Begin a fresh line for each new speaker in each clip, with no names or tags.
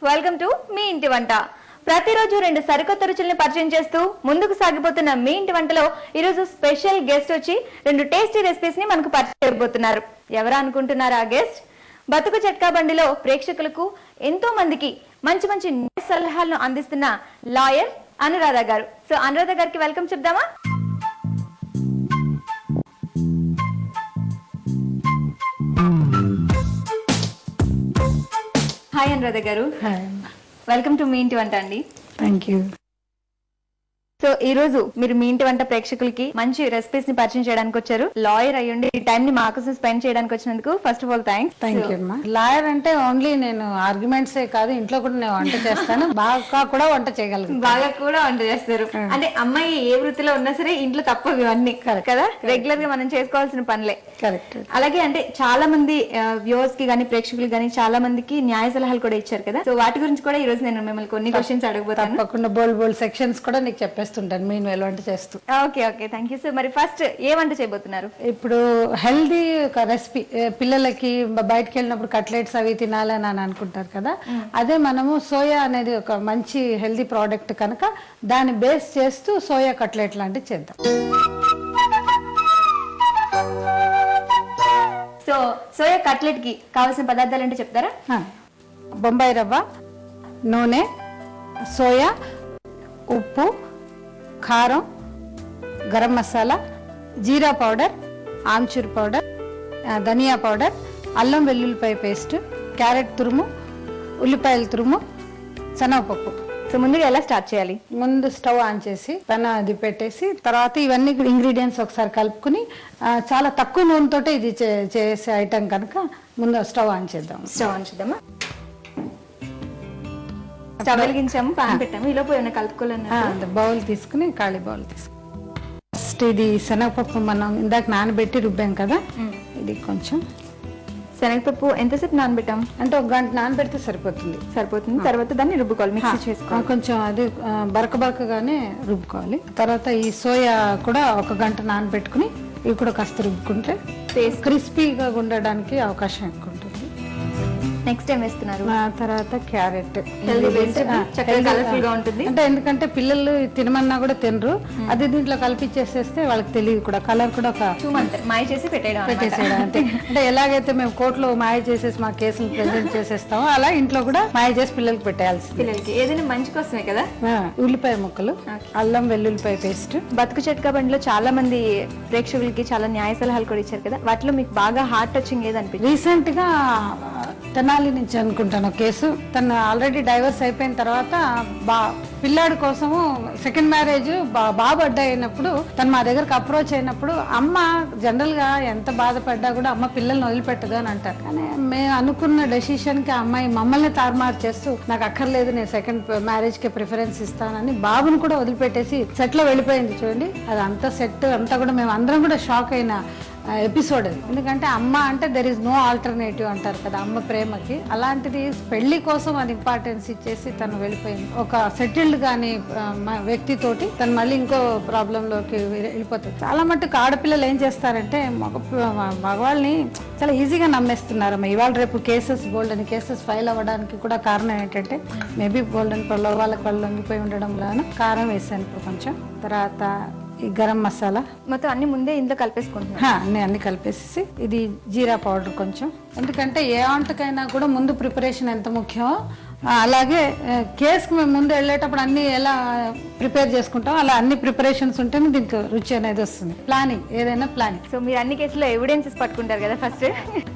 Welcome to me ఇంటి వంట. ప్రతిరోజు రెండు సరికొత్త రుచుల్ని పరిచయం చేస్తూ ముందుకు సాగిపోతున్న మీ ఇంటి వంటలో ఈరోజు స్పెషల్ గెస్ట్ వచ్చి రెండు టేస్టీ రెసిపీస్ ని మనకు పరిచయం చేయబోతున్నారు. ఎవరా అనుకుంటున్నారా? ఆ గెస్ట్ బతుకు చట్కా బండిలో ప్రేక్షకులకు ఎంతో మందికి మంచి మంచి సలహాలను అందిస్తున్న లాయర్ అనురాధ గారు. సో అనురాధ గారికి వెల్కమ్ చెప్దామా? హాయ్ అనురాధ గారు, వెల్కమ్ టు మీ ఇంటి వంట అండి.
Thank you.
సో ఈ రోజు మీరు మీ ఇంటి వంట ప్రేక్షకులకి మంచి రెసిపీస్ ని పరిచయం చేయడానికి వచ్చారు. లాయర్ అయ్యుండి ఈ టైం ని మా కోసం స్పెండ్ చేయడానికి వచ్చినందుకు first of all thank
you అమ్మా. లాయర్ అంటే ఓన్లీ నేను ఆర్గ్యుమెంట్స్ కాదు, ఇంట్లో కూడా నేను వంట చేస్తాను. బాగా కూడా వంట చేయగలను.
బాగా కూడా వంట చేస్తారు. అంటే అమ్మాయి ఏ వృత్తిలో ఉన్నా సరే ఇంట్లో తప్పవు ఇవన్నీ కదా, రెగ్యులర్ గా మనం చేసుకోవాల్సిన పనులే.
కరెక్ట్.
అలాగే అంటే చాలా మంది వ్యూవర్స్ కి గానీ ప్రేక్షకులు గానీ చాలా మందికి న్యాయ సలహాలు కూడా ఇచ్చారు కదా. సో వాటి గురించి కూడా ఈ రోజు నేను మిమ్మల్ని కొన్ని క్వశ్చన్స్ అడగబోతాను.
తప్పకుండా బోల్డ్ సెక్షన్స్ కూడా నీకు చెప్పేస్తుంటాను నేను వంట చేస్తూ.
Okay okay, thank you. So మరి ఫస్ట్ ఏ వంట చేయబోతున్నారు?
ఇప్పుడు హెల్దీ ఒక రెసిపీ, పిల్లలకి బయటకు వెళ్ళినప్పుడు కట్లెట్స్ అవి తినాలని అని అనుకుంటారు కదా, అదే మనము సోయా అనేది ఒక మంచి హెల్దీ ప్రోడక్ట్ కనుక దాన్ని బేస్ చేస్తూ సోయా కట్లెట్ లాంటివి చేద్దాం.
సో సోయా కట్లెట్ కి కావాల్సిన పదార్థాలు ఏంటో చెప్తారా?
బొంబాయి రవ్వ, నూనె, సోయా, ఉప్పు, కారం, గరం మసాలా, జీరా పౌడర్, ఆమ్చూర్ పౌడర్, ధనియా పౌడర్, అల్లం వెల్లుల్లిపాయ పేస్ట్, క్యారెట్ తురుము, ఉల్లిపాయల తురుము, శనగపప్పు.
సో ముందుగా ఎలా స్టార్ట్ చేయాలి?
ముందు స్టవ్ ఆన్ చేసి పెనం అది పెట్టేసి తర్వాత ఇవన్నీ ఇంగ్రీడియంట్స్ ఒకసారి కలుపుకుని చాలా తక్కువ నూనెతోటే ఇది చేసే ఐటమ్ కనుక ముందు స్టవ్ ఆన్ చేద్దాం.
స్టవ్ ఆన్ చేద్దామా? స్టవ్ వెలిగించాము, పాన్ పెట్టాము, ఈలోపు ఏమైనా కలుపుకోవాలన్నా
బౌల్ తీసుకుని ఖాళీ బౌల్ తీసుకుని ఫస్ట్ ఇది శనగపప్పు మనం ఇందాక నానబెట్టి రుబ్బాం కదా, ఇది కొంచెం
శనగపప్పు ఎంతసేపు నానబెట్టాం
అంటే ఒక గంట నానబెడితే సరిపోతుంది.
తర్వాత దాన్ని రుబ్బుకోవాలి, మిక్సీ చేసుకోవాలి.
కొంచెం అది బరకగానే రుబ్బుకోవాలి. తర్వాత ఈ సోయా కూడా ఒక గంట నానబెట్టుకుని ఇవి కూడా కాస్త రుబ్బుకుంటే క్రిస్పీగా ఉండడానికి అవకాశం ఎక్కువ ఉంటుంది.
నెక్స్ట్ ఏం వేస్తున్నారు?
తర్వాత క్యారెట్,
ఉంటుంది
అంటే ఎందుకంటే పిల్లలు తినమన్నా కూడా తినరు, అది దీంట్లో కలిపిచ్చేసేస్తే వాళ్ళకి తెలియదు కూడా, కలర్ కూడా ఒక
మాయ చేసి
పెట్టేసేయడం అంతే. అంటే ఎలాగైతే మేము కోర్టులో మాయ చేసేసి మా కేసులు ప్రెజెంట్ చేసేస్తామో అలా ఇంట్లో కూడా మాయ చేసి పిల్లలకి పెట్టేయాల్సి.
పిల్లలకి ఏదైనా మంచి కోసమే కదా.
ఉల్లిపాయ ముక్కలు, అల్లం వెల్లుల్లిపాయ పేస్ట్.
బతుకు చట్కా బండిలో చాలా మంది ప్రేక్షకులకి చాలా న్యాయ సలహాలు కూడా ఇచ్చారు కదా, వాటిలో మీకు బాగా హార్ట్ టచింగ్ ఏదనిపించింది?
రీసెంట్ గా తెనాలి నుంచి అనుకుంటాను కేసు, తను ఆల్రెడీ డైవర్స్ అయిపోయిన తర్వాత పిల్లాడి కోసము సెకండ్ మ్యారేజ్ బాబు అడ్డా అయినప్పుడు తను మా దగ్గరకు అప్రోచ్ అయినప్పుడు అమ్మ జనరల్ గా ఎంత బాధపడ్డా కూడా అమ్మ పిల్లల్ని వదిలిపెట్టదు అని అంటారు. కానీ మేము అనుకున్న డెసిషన్ కి అమ్మాయి మమ్మల్ని తారుమారు చేస్తూ నాకు అక్కర్లేదు, నేను సెకండ్ మ్యారేజ్ కి ప్రిఫరెన్స్ ఇస్తానని బాబుని కూడా వదిలిపెట్టేసి సెట్ లో వెళ్ళిపోయింది. చూడండి, అది అంతా సెట్ అంతా కూడా మేము అందరం కూడా షాక్ అయిన ఎపిసోడ్ అది. ఎందుకంటే అమ్మ అంటే దెర్ ఇస్ నో ఆల్టర్నేటివ్ అంటారు కదా అమ్మ ప్రేమకి, అలాంటిది పెళ్లి కోసం అది ఇంపార్టెన్స్ ఇచ్చేసి తను వెళ్ళిపోయింది. ఒక సెటిల్డ్ గాని వ్యక్తితోటి తను మళ్ళీ ఇంకో ప్రాబ్లం లోకి వెళ్ళిపోతుంది. చాలా మట్టుకు ఆడపిల్లలు ఏం చేస్తారంటే మగవాళ్ళని చాలా ఈజీగా నమ్మేస్తున్నారమ్మా. ఇవాళ రేపు బోల్డ్ అని కేసెస్ ఫైల్ అవ్వడానికి కూడా కారణం ఏంటంటే మేబీ బోల్డ్ అని వాళ్ళకి వాళ్ళు లొంగిపోయి ఉండడం వలన కారం వేసాను ఇప్పుడు కొంచెం. తర్వాత ఈ గరం మసాలా
మొత్తం అన్ని ముందే ఇంట్లో కలిపేసుకుంటున్నాను.
అన్ని కలిపేసి ఇది జీరా పౌడర్ కొంచెం, ఎందుకంటే ఏ వంటకైనా కూడా ముందు ప్రిపరేషన్ ఎంత ముఖ్యమో అలాగే కేసుకు మేము ముందు వెళ్ళేటప్పుడు అన్ని ఎలా ప్రిపేర్ చేసుకుంటాం అలా అన్ని ప్రిపరేషన్స్ ఉంటేనే దీనికి రుచి అనేది వస్తుంది. ప్లానింగ్, ఏదైనా ప్లానింగ్.
సో మీరు అన్ని కేసులో ఎవిడెన్సెస్ పట్టుకుంటారు కదా ఫస్ట్.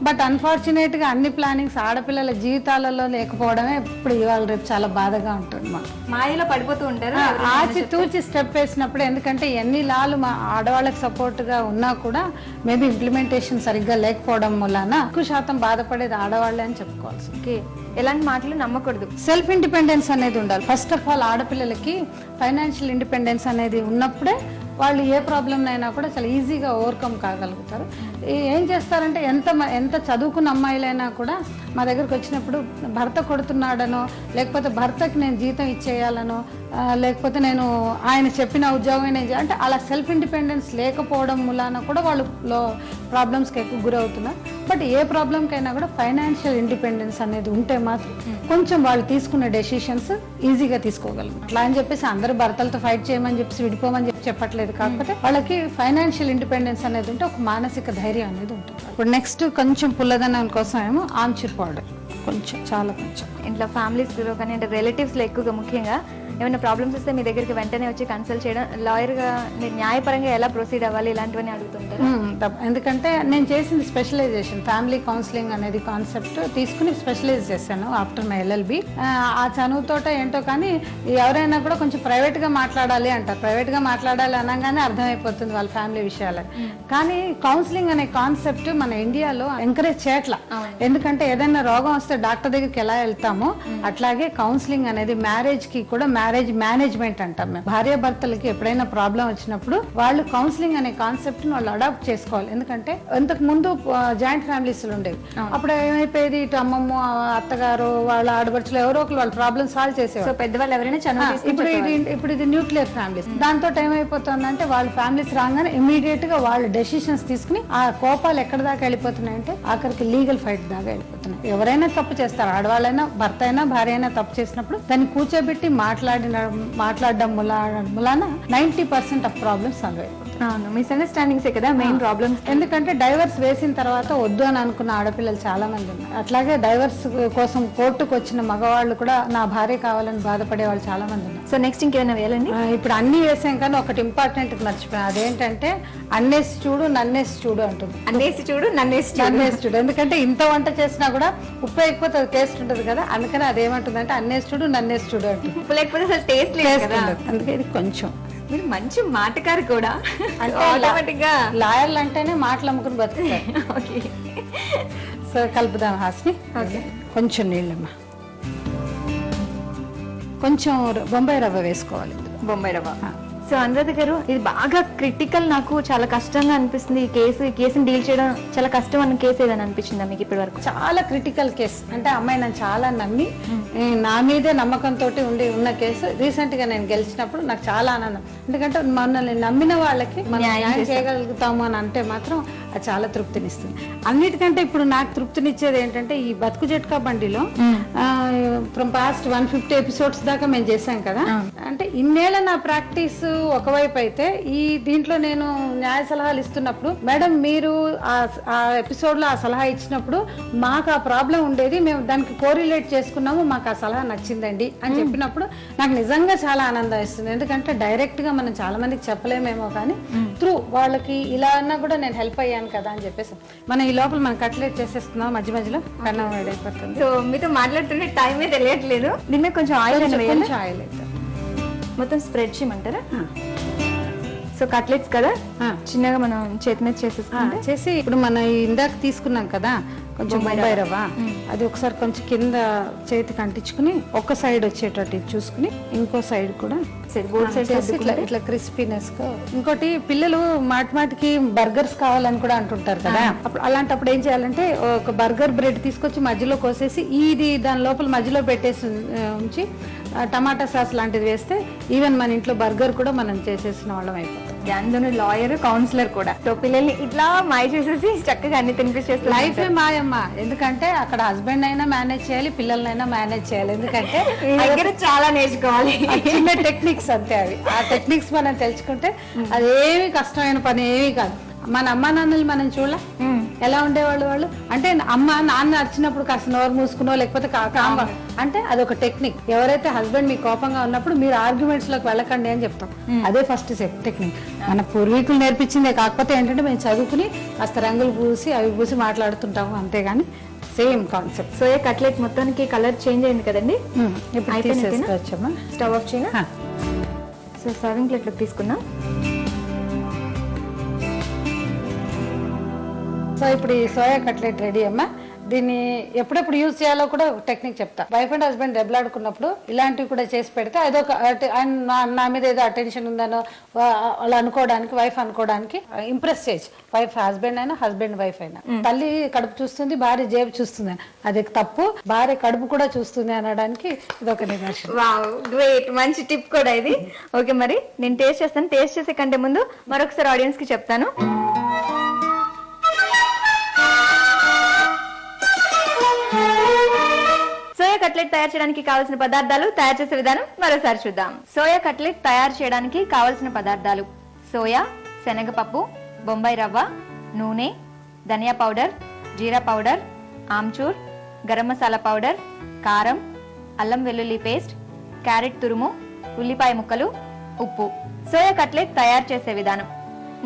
బట్ అన్ఫార్చునేట్ గా అన్ని ప్లానింగ్స్ ఆడపిల్లల జీవితాలలో లేకపోవడమే ఇప్పుడు ఇవాళ రేపు చాలా బాధగా ఉంటుంది.
మాయలో పడిపోతూ ఉంటారు.
ఆచి తూచి స్టెప్ వేసినప్పుడు, ఎందుకంటే ఎన్ని లాలు మా ఆడవాళ్ళకి సపోర్ట్ గా ఉన్నా కూడా మేబీ ఇంప్లిమెంటేషన్ సరిగ్గా లేకపోవడం వలన ఎక్కువ శాతం బాధపడేది ఆడవాళ్ళే అని చెప్పుకోవాల్సి.
ఓకే, ఎలాంటి మాటలు నమ్మకూడదు.
సెల్ఫ్ ఇండిపెండెన్స్ అనేది ఉండాలి. ఫస్ట్ ఆఫ్ ఆల్ ఆడపిల్లలకి ఫైనాన్షియల్ ఇండిపెండెన్స్ అనేది ఉన్నప్పుడే వాళ్ళు ఏ ప్రాబ్లం అయినా కూడా చాలా ఈజీగా ఓవర్కమ్ కాగలుగుతారు. ఏం చేస్తారంటే ఎంత చదువుకున్న అమ్మాయిలైనా కూడా మా దగ్గరకు వచ్చినప్పుడు భర్త కొడుతున్నాడనో, లేకపోతే భర్తకి నేను జీతం ఇచ్చేయాలనో, లేకపోతే నేను ఆయన చెప్పిన ఉద్యోగం అంటే అలా సెల్ఫ్ ఇండిపెండెన్స్ లేకపోవడం మూలాన కూడా వాళ్ళు ప్రాబ్లమ్స్కి ఎక్కువ గురవుతున్నారు. బట్ ఏ ప్రాబ్లంకైనా కూడా ఫైనాన్షియల్ ఇండిపెండెన్స్ అనేది ఉంటే మాత్రం కొంచెం వాళ్ళు తీసుకున్న డెసిషన్స్ ఈజీగా తీసుకోగలరు. అట్లా అని చెప్పేసి అందరూ భర్తలతో ఫైట్ చేయమని చెప్పేసి విడిపోమని చెప్పట్లేదు. కాకపోతే వాళ్ళకి ఫైనాన్షియల్ ఇండిపెండెన్స్ అనేది ఉంటే ఒక మానసిక ధైర్యం అనేది ఉంటుంది. ఇప్పుడు నెక్స్ట్ కొంచెం పుల్లదనం కోసం ఏమో ఆమ్చూర్ పౌడర్, కొంచెం చాలా కొంచెం.
ఇంట్లో ఫ్యామిలీస్లో కానీ అంటే రిలేటివ్స్లో ఎక్కువగా ముఖ్యంగా ఏమైనా ప్రాబ్లమ్స్ వస్తే మీ దగ్గరికి వెంటనే వచ్చి కన్సల్ట్ చేయడం, లాయర్గా మీరు న్యాయపరంగా ఎలా ప్రొసీడ్ అవ్వాలి ఇలాంటివన్నీ అడుగుతుంటారు.
ఎందుకంటే నేను చేసింది స్పెషలైజేషన్, ఫ్యామిలీ కౌన్సిలింగ్ అనేది కాన్సెప్ట్ తీసుకుని స్పెషలైజ్ చేశాను ఆఫ్టర్ మై LLB. ఆ చదువుతోట ఏంటో కానీ ఎవరైనా కూడా కొంచెం ప్రైవేట్గా మాట్లాడాలి అంటారు. ప్రైవేట్గా మాట్లాడాలి అనగానే అర్థమైపోతుంది వాళ్ళ ఫ్యామిలీ విషయాలు. కానీ కౌన్సిలింగ్ అనే కాన్సెప్ట్ మన ఇండియాలో ఎంకరేజ్ చేయట్లా. ఎందుకంటే ఏదైనా రోగం వస్తే డాక్టర్ దగ్గరికి ఎలా వెళ్తామో అట్లాగే కౌన్సిలింగ్ అనేది మ్యారేజ్కి కూడా మ్యారేజ్ మేనేజ్మెంట్ అంటాం మేము. భార్య భర్తలకి ఎప్పుడైనా ప్రాబ్లం వచ్చినప్పుడు వాళ్ళు కౌన్సిలింగ్ అనే కాన్సెప్ట్ ని వాళ్ళు అడాప్ట్ చేసుకోవాలి. ఎందుకంటే ఇంతకు ముందు జాయింట్ ఫ్యామిలీస్ ఉండేవి. అప్పుడు ఏమైపోయేది, ఇటు అమ్మమ్మ, అత్తగారు, వాళ్ళ ఆడపడుచులు ఎవరో ఒకరు వాళ్ళ ప్రాబ్లమ్ సాల్వ్ చేసేవారు.
పెద్దవాళ్ళు ఎవరైనా
ఇప్పుడు ఇది న్యూక్లియర్ ఫ్యామిలీస్. దాంతో ఏమైపోతుందంటే వాళ్ళ ఫ్యామిలీస్ రాగానే ఇమీడియట్ గా వాళ్ళు డెసిషన్స్ తీసుకుని ఆ కోపాలు ఎక్కడ దాకా వెళ్ళిపోతున్నాయంటే ఆఖరికి లీగల్ ఫైట్ దాకా వెళ్ళిపోతున్నాయి. ఎవరైనా తప్పు చేస్తారు, ఆడవాళ్ళైనా భర్త అయినా భార్య అయినా తప్పు చేసినప్పుడు దాన్ని కూర్చోబెట్టి మాట్లాడడం మూలాన 90% ఆఫ్ ప్రాబ్లమ్స్ సాల్వ్ అయిపోతాయి.
మిస్అండర్స్టాండింగ్స్ కదా మెయిన్ ప్రాబ్లమ్స్.
ఎందుకంటే డైవర్స్ వేసిన తర్వాత వద్దు అని అనుకున్న ఆడపిల్లలు చాలా మంది ఉన్నారు. అట్లాగే డైవర్స్ కోసం కోర్టుకు వచ్చిన మగవాళ్ళు కూడా నా భార్య కావాలని బాధపడే వాళ్ళు చాలా మంది ఉన్నారు.
సో నెక్స్ట్ ఇంకేమైనా వేయాలండి?
ఇప్పుడు అన్ని వేసాం కానీ ఒకటి ఇంపార్టెంట్ మర్చిపోయాను. అదేంటంటే అన్నేసి చూడు నన్నేసి చూడు అంటుంది.
అన్నేసి చూడు నన్నేసి
చూడు. ఎందుకంటే ఇంత వంట చేసినా కూడా ఉప్పు లేకపోతే అది టేస్ట్ ఉంటుంది కదా, అందుకని అదేమంటుందంటే అన్నేసి చూడు నన్నేసి చూడు అంటుంది.
ఉప్పు లేకపోతే అసలు టేస్ట్ లేదు.
అందుకే ఇది కొంచెం.
మీరు మంచి మాటకారు కూడా.
లాయర్లు అంటేనే మాటలు అమ్ముకుని బతుకుతారు.
ఓకే,
సో కలుపుదాం హాస్ని. కొంచెం నీళ్ళమ్మా, కొంచెం బొంబాయి రవ్వ వేసుకోవాలి.
బొంబాయి రవ్వ. సో అనురాధ గారు, ఇది బాగా క్రిటికల్, నాకు చాలా కష్టంగా అనిపిస్తుంది ఈ కేసుని డీల్ చేయడం చాలా కష్టం అన్న కేసు ఏదని అనిపించిందా మీకు ఇప్పటి వరకు?
చాలా క్రిటికల్ కేసు. అంటే అమ్మాయి నన్ను చాలా నమ్మి నా మీదే నమ్మకంతో ఉన్న కేసు. రీసెంట్ గా నేను గెలిచినప్పుడు నాకు చాలా ఆనందం. ఎందుకంటే మనల్ని నమ్మిన వాళ్ళకి మనం న్యాయం చేయగలుగుతాము అని అంటే మాత్రం అది చాలా తృప్తినిస్తుంది. అన్నిటికంటే ఇప్పుడు నాకు తృప్తినిచ్చేది ఏంటంటే ఈ బతుకు జట్కా బండిలో ఫ్రమ్ పాస్ట్ 150 ఎపిసోడ్స్ దాకా మేము చేశాం కదా. అంటే ఇన్నేళ్ళ నా ప్రాక్టీస్ ఒకవైపు అయితే, ఈ దీంట్లో నేను న్యాయ సలహాలు ఇస్తున్నప్పుడు మేడం మీరు ఆ ఎపిసోడ్ లో ఆ సలహా ఇచ్చినప్పుడు మాకు ఆ ప్రాబ్లం ఉండేది, మేము దానికి కోరిలేట్ చేసుకున్నాము, మాకు ఆ సలహా నచ్చిందండి అని చెప్పినప్పుడు నాకు నిజంగా చాలా ఆనందం ఇస్తుంది. ఎందుకంటే డైరెక్ట్ గా మనం చాలా మందికి చెప్పలేమేమో కానీ త్రూ వాళ్ళకి ఇలా అన్నా కూడా నేను హెల్ప్ అయ్యాను కదా అని చెప్పేసి మనం ఈ లోపల మనం కట్లెట్ చేసేస్తున్నాం. మధ్య మధ్యలో కన్నం వేడైపోతుంది.
సో మీతో మాట్లాడుతుంటే టైమే తెలియట్లేదు. దీని మీద కొంచెం ఆయిల్
ఆయిల్ అయితే
మొత్తం స్ప్రెడ్ చేయమంటారా? సో కట్లెట్స్ కదా, చిన్నగా మనం చేతి మీద
చేసి ఇప్పుడు మనం ఇందాక తీసుకున్నాం కదా కొంచెం బొంబాయి రవ్వ, అది ఒకసారి కొంచెం కింద చేతికి అంటించుకుని ఒక సైడ్ వచ్చేటట్టు చూసుకుని ఇంకో సైడ్ కూడా ఇట్లా క్రిస్పీనెస్ గా. ఇంకోటి పిల్లలు మాటికి బర్గర్స్ కావాలని కూడా అంటుంటారు కదా, అప్పుడు అలాంటప్పుడు ఏం చేయాలంటే ఒక బర్గర్ బ్రెడ్ తీసుకొచ్చి మధ్యలో కోసేసి ఇది దాని లోపల మధ్యలో పెట్టేసి ఉంచి టమాటా సాస్ లాంటిది వేస్తే ఈవెన్ మన ఇంట్లో బర్గర్ కూడా మనం చేసేసిన వాళ్ళం అయిపోతుంది.
అందులో లాయర్ కౌన్సిలర్ కూడా. సో పిల్లల్ని ఇట్లా మాయ చేసేసి చక్కగా అన్ని తినిపించేస్తారు.
లైఫే మాయమ్మా. ఎందుకంటే అక్కడ హస్బెండ్ అయినా మేనేజ్ చేయాలి, పిల్లలనైనా మేనేజ్ చేయాలి. ఎందుకంటే
చాలా నేర్చుకోవాలి.
చిన్న టెక్నిక్స్ అంతే అవి. ఆ టెక్నిక్స్ మనం తెలుసుకుంటే అదేమి కష్టమైన పని ఏమీ కాదు. మన అమ్మ నాన్నలు మనం చూడ ఎలా ఉండేవాళ్ళు వాళ్ళు. అంటే అమ్మ నాన్న వచ్చినప్పుడు కాస్త నోరు మూసుకునో లేకపోతే కాంబా అంటే అదొక టెక్నిక్. ఎవరైతే హస్బెండ్ మీ కోపంగా ఉన్నప్పుడు మీరు ఆర్గ్యుమెంట్స్ లోకి వెళ్ళకండి అని చెప్తాం. అదే ఫస్ట్ టెక్నిక్. మన పూర్వీకులు నేర్పించిందే. కాకపోతే ఏంటంటే మేము చదువుకుని కాస్త రంగులు పూసి అవి పూసి మాట్లాడుతుంటాము అంతేగాని సేమ్ కాన్సెప్ట్.
సో ఏ కట్లెట్ మొత్తానికి కలర్ చేంజ్ అయింది కదండి.
ఇప్పుడు తీసేసుకోవచ్చమ్మా.
స్టవ్ ఆఫ్ చేయనా? సో సర్వింగ్ ప్లేట్లోకి తీసుకున్నాం.
సో ఇప్పుడు ఈ సోయా కట్లెట్ రెడీ అమ్మా. దీన్ని ఎప్పుడెప్పుడు యూజ్ చేయాలో కూడా టెక్నిక్ చెప్తా. వైఫ్ అండ్ హస్బెండ్ దెబ్బలాడుకున్నప్పుడు ఇలాంటివి కూడా చేసి పెడితే అదొక నా మీద ఏదో అటెన్షన్ ఉందనో వాళ్ళు అనుకోవడానికి, వైఫ్ అనుకోవడానికి ఇంప్రెస్ చేయొచ్చు. వైఫ్ హస్బెండ్ అయినా, హస్బెండ్ వైఫ్ అయినా. తల్లి కడుపు చూస్తుంది, భార్య జేబు చూస్తుంది, అది తప్పు. భార్య కడుపు కూడా చూస్తుంది అనడానికి ఇదొక నిదర్శనం.
వావ్, గ్రేట్, మంచి టిప్ కూడా ఇది. ఓకే, మరి నేను టేస్ట్ చేస్తాను. టేస్ట్ చేసే కంటే ముందు మరొకసారి ఆడియన్స్ కి చెప్తాను. సోయా కట్లెట్ తయారు చేయడానికి కావాల్సిన పదార్థాలు, తయారు చేసే విధానం మరోసారి చూద్దాం. సోయా కట్లెట్ తయారు చేయడానికి కావాల్సిన పదార్థాలు: సోయా, శనగపప్పు, బొంబాయి రవ్వ, నూనె, ధనియా పౌడర్, జీరా పౌడర్, ఆమ్చూర్, గరం మసాలా పౌడర్, కారం, అల్లం వెల్లుల్లి పేస్ట్, క్యారెట్ తురుము, ఉల్లిపాయ ముక్కలు, ఉప్పు. సోయా కట్లెట్ తయారు చేసే విధానం: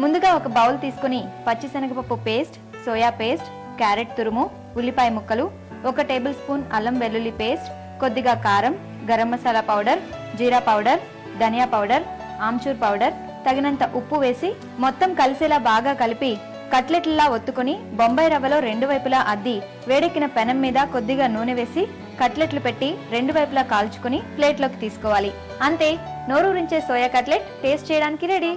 ముందుగా ఒక బౌల్ తీసుకుని పచ్చిశనగపప్పు పేస్ట్, సోయా పేస్ట్, క్యారెట్ తురుము, ఉల్లిపాయ ముక్కలు, 1 టేబుల్ స్పూన్ అల్లం వెల్లుల్లి పేస్ట్, కొద్దిగా కారం, గరం మసాలా పౌడర్, జీరా పౌడర్, ధనియా పౌడర్, ఆమ్చూర్ పౌడర్, తగినంత ఉప్పు వేసి మొత్తం కలిసేలా బాగా కలిపి కట్లెట్లా ఒత్తుకుని బొంబాయి రవ్వలో 2 వైపులా అద్ది వేడెక్కిన పెనం మీద కొద్దిగా నూనె వేసి కట్లెట్లు పెట్టి 2 వైపులా కాల్చుకుని ప్లేట్లోకి తీసుకోవాలి. అంతే, నోరూరించే సోయా కట్లెట్ టేస్ట్ చేయడానికి రెడీ.